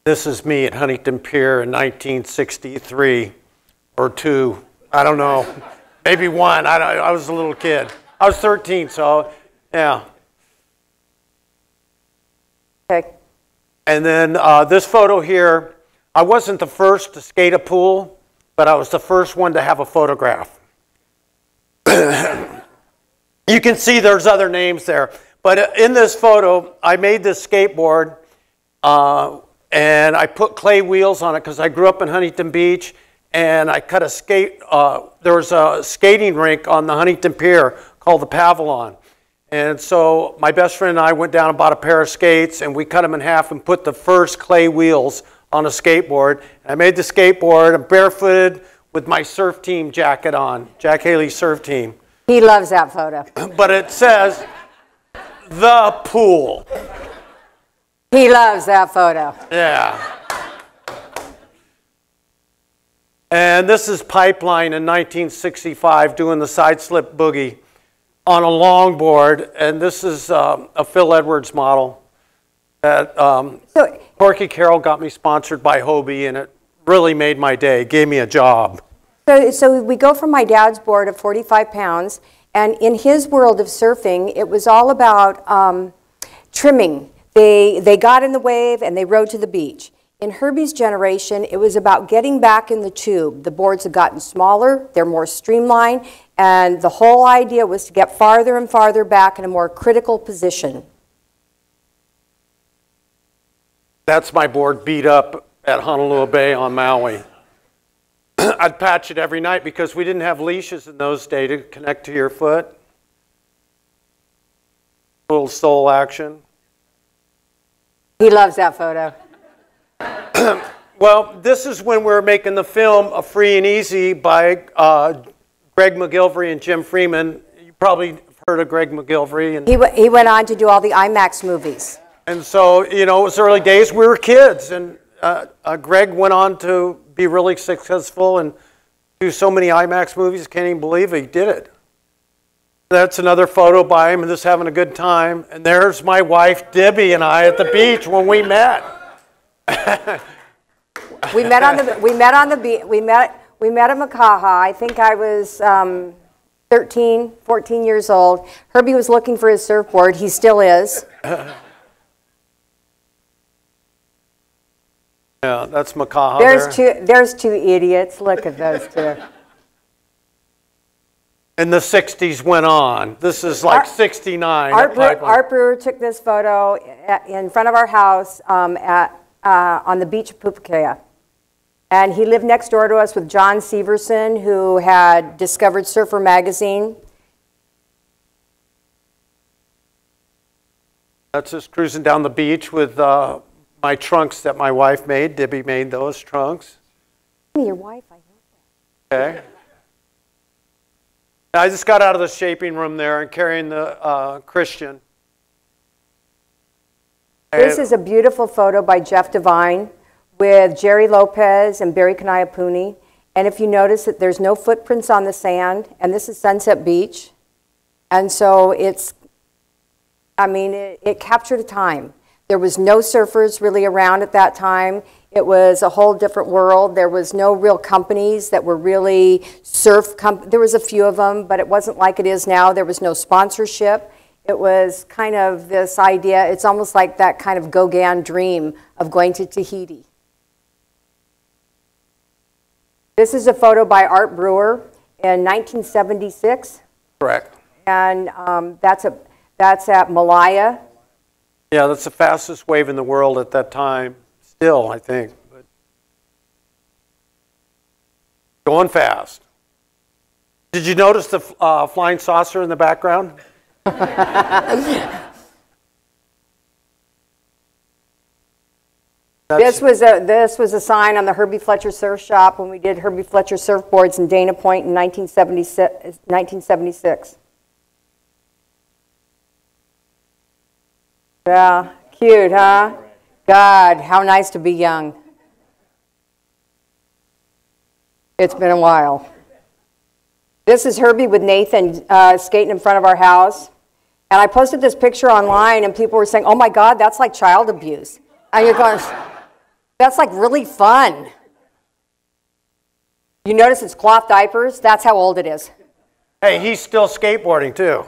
This is me at Huntington Pier in 1963 or 2. I don't know. Maybe 1. I was a little kid. I was 13, so yeah. Okay. And then this photo here, I wasn't the first to skate a pool, but I was the first one to have a photograph. You can see there's other names there. But in this photo, I made this skateboard, and I put clay wheels on it because I grew up in Huntington Beach, and I cut a skate. There was a skating rink on the Huntington Pier called the Pavilion. And so my best friend and I went down and bought a pair of skates, and we cut them in half and put the first clay wheels on a skateboard. I made the skateboard. I'm barefooted with my surf team jacket on, Jack Haley's surf team. He loves that photo. But it says, the pool. He loves that photo. Yeah. And this is Pipeline in 1965 doing the side slip boogie on a longboard. And this is a Phil Edwards model that Corky Carroll got me sponsored by Hobie, and it really made my day, gave me a job. So we go from my dad's board of 45 pounds, and in his world of surfing, it was all about trimming. They got in the wave and they rode to the beach. In Herbie's generation, it was about getting back in the tube. The boards have gotten smaller, they're more streamlined, and the whole idea was to get farther and farther back in a more critical position. That's my board beat up at Honolulu Bay on Maui. I'd patch it every night because we didn't have leashes in those days to connect to your foot. A little soul action. He loves that photo. Well, this is when we were making the film A Free and Easy by Greg McGillivray and Jim Freeman. You probably heard of Greg McGillivray. And he went on to do all the IMAX movies. And so, you know, it was early days. We were kids, and Greg went on to be really successful and do so many IMAX movies. Can't even believe he did it. That's another photo by him and just having a good time. And there's my wife Debbie and I at the beach when we met. we met at Makaha. I think I was 13, 14 years old. Herbie was looking for his surfboard. He still is. Yeah, that's Makaha. There's two idiots. Look at those two. And the 60s went on. This is like 69. Art Brewer took this photo in front of our house on the beach of Pupukea. And he lived next door to us with John Severson, who had discovered Surfer magazine. That's just cruising down the beach with my trunks that my wife made. Debbie made those trunks. Your wife, I know. Okay. I just got out of the shaping room there and carrying the Christian. This is a beautiful photo by Jeff Devine with Jerry Lopez and Barry Kanayapuni. And if you notice that there's no footprints on the sand, and this is Sunset Beach. And so it's, I mean, it captured a time. There was no surfers really around at that time. It was a whole different world. There was no real companies that were really there was a few of them, but it wasn't like it is now. There was no sponsorship. It was kind of this idea, it's almost like that kind of Gauguin dream of going to Tahiti. This is a photo by Art Brewer in 1976. Correct. And that's at Malaya. Yeah, that's the fastest wave in the world at that time. Still, I think. But going fast. Did you notice the flying saucer in the background? This was a sign on the Herbie Fletcher Surf Shop when we did Herbie Fletcher surfboards in Dana Point in 1976. Yeah, cute, huh? God, how nice to be young. It's been a while. This is Herbie with Nathan skating in front of our house. And I posted this picture online and people were saying, oh my God, that's like child abuse. And you're going, That's like really fun. You notice it's cloth diapers? That's how old it is. Hey, he's still skateboarding too.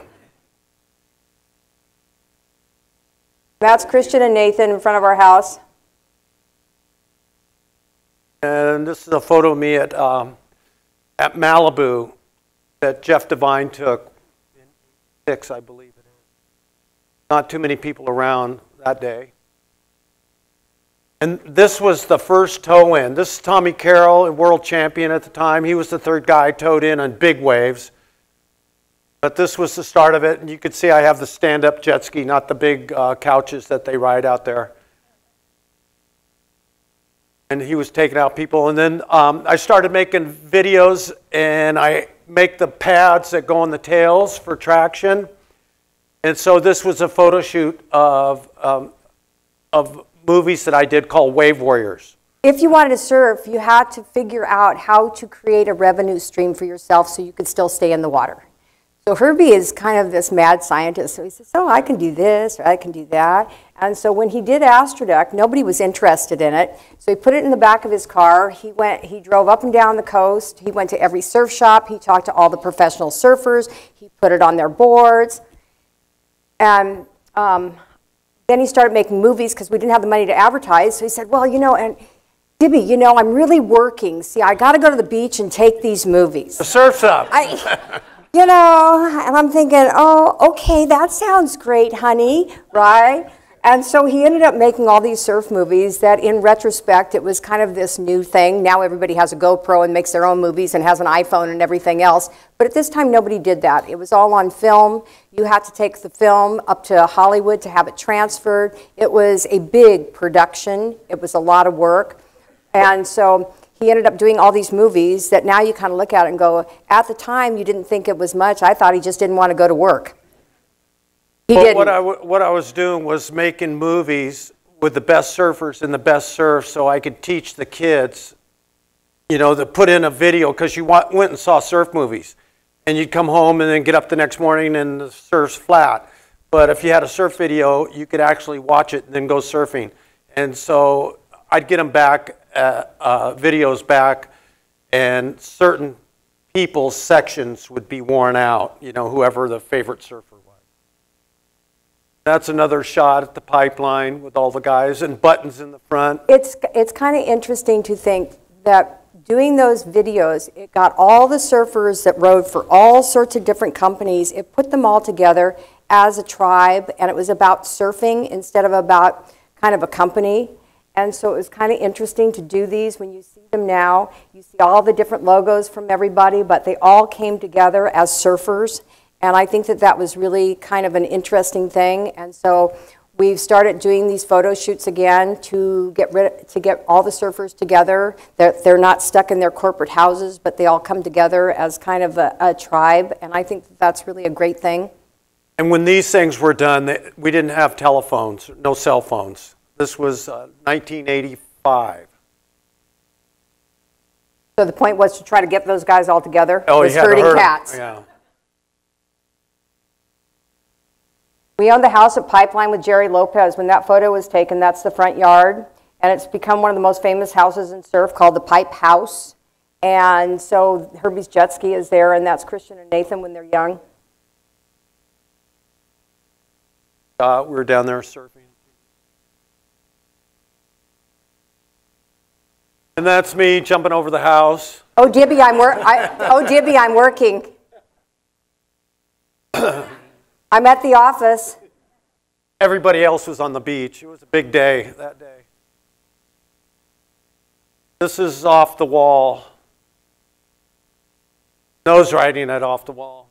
That's Christian and Nathan in front of our house. And this is a photo of me at Malibu that Jeff Devine took in '86, I believe it is. Not too many people around that day. And this was the first tow in. This is Tommy Carroll, a world champion at the time. He was the third guy towed in on big waves. But this was the start of it. And you could see I have the stand-up jet ski, not the big couches that they ride out there. And he was taking out people. And then I started making videos, and I make the pads that go on the tails for traction. And so this was a photo shoot of movies that I did called Wave Warriors. If you wanted to surf, you had to figure out how to create a revenue stream for yourself so you could still stay in the water. So Herbie is kind of this mad scientist. So he says, oh, I can do this, or I can do that. And so when he did Astrodeck, nobody was interested in it. So he put it in the back of his car. He drove up and down the coast. He went to every surf shop. He talked to all the professional surfers. He put it on their boards. And then he started making movies because we didn't have the money to advertise. So he said, well, you know, and Dibby, you know, I'm really working. See, I got to go to the beach and take these movies. The surf's up. You know, and I'm thinking, oh, okay, that sounds great, honey, right? And so he ended up making all these surf movies that in retrospect, it was kind of this new thing. Now everybody has a GoPro and makes their own movies and has an iPhone and everything else. But at this time, nobody did that. It was all on film. You had to take the film up to Hollywood to have it transferred. It was a big production. It was a lot of work. And so he ended up doing all these movies that now you kind of look at it and go, at the time, you didn't think it was much. I thought he just didn't want to go to work. He didn't. What I was doing was making movies with the best surfers and the best surf so I could teach the kids, you know, to put in a video, because you went and saw surf movies. And you'd come home and then get up the next morning and the surf's flat. But if you had a surf video, you could actually watch it and then go surfing. And so I'd get them back, videos back, and certain people's sections would be worn out, you know, whoever the favorite surfer was. That's another shot at the pipeline with all the guys and buttons in the front. It's kind of interesting to think that doing those videos, it got all the surfers that rode for all sorts of different companies, it put them all together as a tribe, and it was about surfing instead of about kind of a company. And so it was kind of interesting to do these. When you see them now, you see all the different logos from everybody, but they all came together as surfers. And I think that that was really kind of an interesting thing. And so we've started doing these photo shoots again to get all the surfers together. They're not stuck in their corporate houses, but they all come together as kind of a tribe. And I think that that's really a great thing. And when these things were done, we didn't have telephones, no cell phones. This was 1985. So the point was to try to get those guys all together. Oh, was you had herding to herd 'em. cats. Yeah. We owned the house at Pipeline with Jerry Lopez. When that photo was taken, that's the front yard. And it's become one of the most famous houses in surf called the Pipe House. And so Herbie's jet ski is there, and that's Christian and Nathan when they're young. We were down there surfing. And that's me jumping over the house. Oh, Dibby, I'm working. I'm at the office. Everybody else was on the beach. It was a big day that day. This is off the wall. Nose riding it off the wall.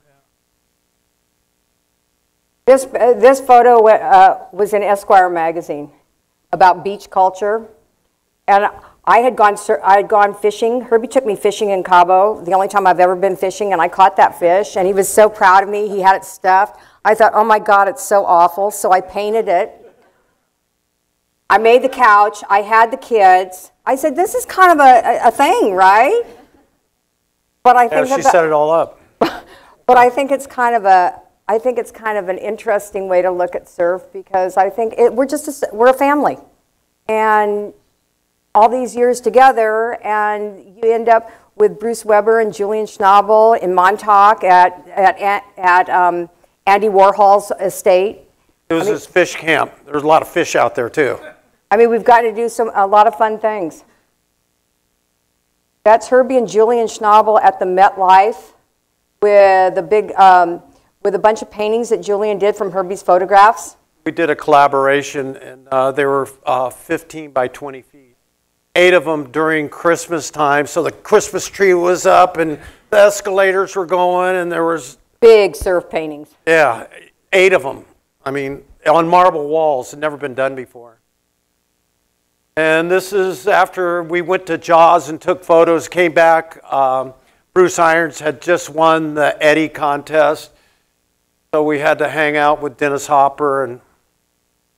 This photo was in Esquire magazine about beach culture. And I had gone fishing. Herbie took me fishing in Cabo, the only time I've ever been fishing, and I caught that fish, and he was so proud of me. He had it stuffed. I thought, oh my God, it's so awful. So I painted it. I made the couch. I had the kids. I said, this is kind of a thing, right? But I think she set it all up. But I think it's kind of an interesting way to look at surf, because I think we're a family, and all these years together, and you end up with Bruce Weber and Julian Schnabel in Montauk at Andy Warhol's estate. It was his fish camp. There was a lot of fish out there too. I mean, we've got to do a lot of fun things. That's Herbie and Julian Schnabel at the MetLife with with a bunch of paintings that Julian did from Herbie's photographs. We did a collaboration, and they were 15 by 20 feet. 8 of them during Christmas time, so the Christmas tree was up and the escalators were going, and there was... Big surf paintings. Yeah, 8 of them. I mean, on marble walls. Had never been done before. And this is after we went to Jaws and took photos, came back. Bruce Irons had just won the Eddie contest, so we had to hang out with Dennis Hopper and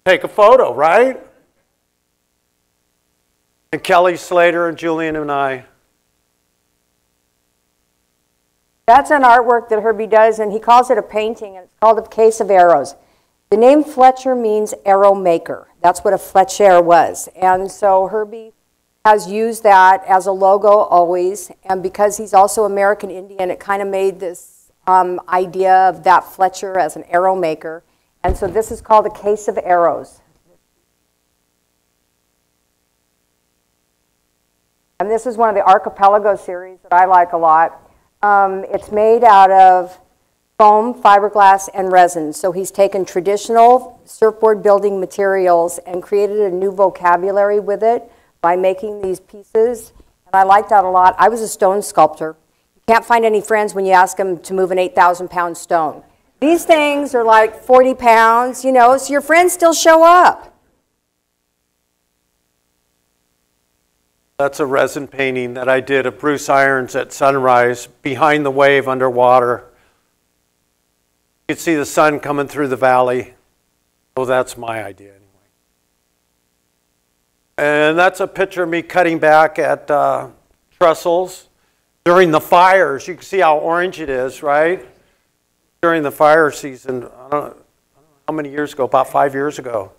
take a photo, right? And Kelly Slater and Julian and I. That's an artwork that Herbie does, and he calls it a painting, and it's called A Case of Arrows. The name Fletcher means arrow maker. That's what a Fletcher was. And so Herbie has used that as a logo always, and because he's also American Indian, it kind of made this idea of that Fletcher as an arrow maker. And so this is called A Case of Arrows. And this is one of the Archipelago series that I like a lot. It's made out of foam, fiberglass, and resin. So he's taken traditional surfboard building materials and created a new vocabulary with it by making these pieces. And I like that a lot. I was a stone sculptor. You can't find any friends when you ask them to move an 8,000-pound stone. These things are like 40 pounds, you know, so your friends still show up. That's a resin painting that I did of Bruce Irons at sunrise, behind the wave underwater. You could see the sun coming through the valley. Oh, that's my idea anyway. And that's a picture of me cutting back at trestles during the fires. You can see how orange it is, right? During the fire season, I don't know how many years ago, about 5 years ago.